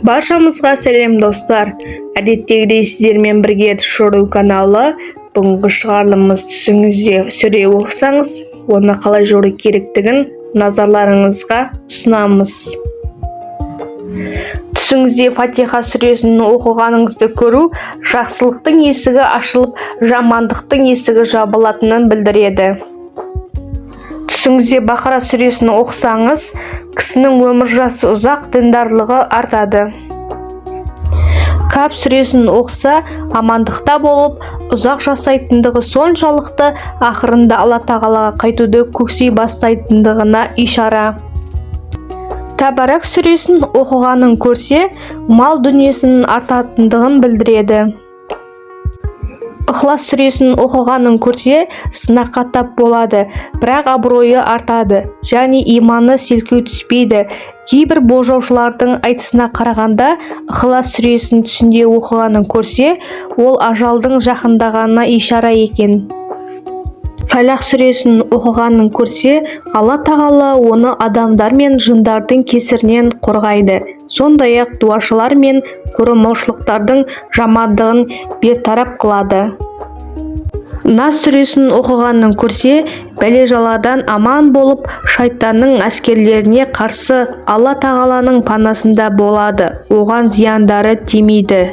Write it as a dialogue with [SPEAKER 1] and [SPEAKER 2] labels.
[SPEAKER 1] Баршамызға сәлем достар. Әдеттегідей сіздермен бірге Шору каналы. Бүгінгі шығарылымымыз түсіңізде сүре оқысаңыз, оны қалай жору керектігін назарларыңызға ұсынамыз. Түсіңізде Фатиха сүресін оқығаныңызды көру жақсылықтың есігі ашылып, жамандықтың есігі жабылатынын білдіреді. Түсіңізде Бақара сүресін оқысаңыз, кісінің өмір жасы ұзақ, діндарлығы артады. Кап сүресін оқса, амандықта болып, ұзақ жасайтындығы соншалықты, ақырында Алла тағалаға қайтуды көксей бастайтындығына ишара. Табарак сүресін оқығанын көрсе, мал дүниесінің артатындығын білдіреді. Ихлас сүресін оқығанын көрсе, сынаққа тап болады, бірақ абыройы артады, және иманы селкеу түспейді. Кейбір болжаушылардың айтысына қарағанда, Ихлас сүресін түсінде оқығанын көрсе, ол ажалдың жақындағанына ишара екен. Фалақ сүресін оқығанын көрсе, Алла тағала оны адамдар мен жындардың кесірінен қорғайды. Сондай-ақ дуашылар мен көрімаушылықтардың жамандығын бертарап қылады. Нас сүресін оқығанын көрсе, бәле-жаладан аман болып, шайтанның әскерлеріне қарсы Алла тағаланың панасында болады, оған зияндары тимейді.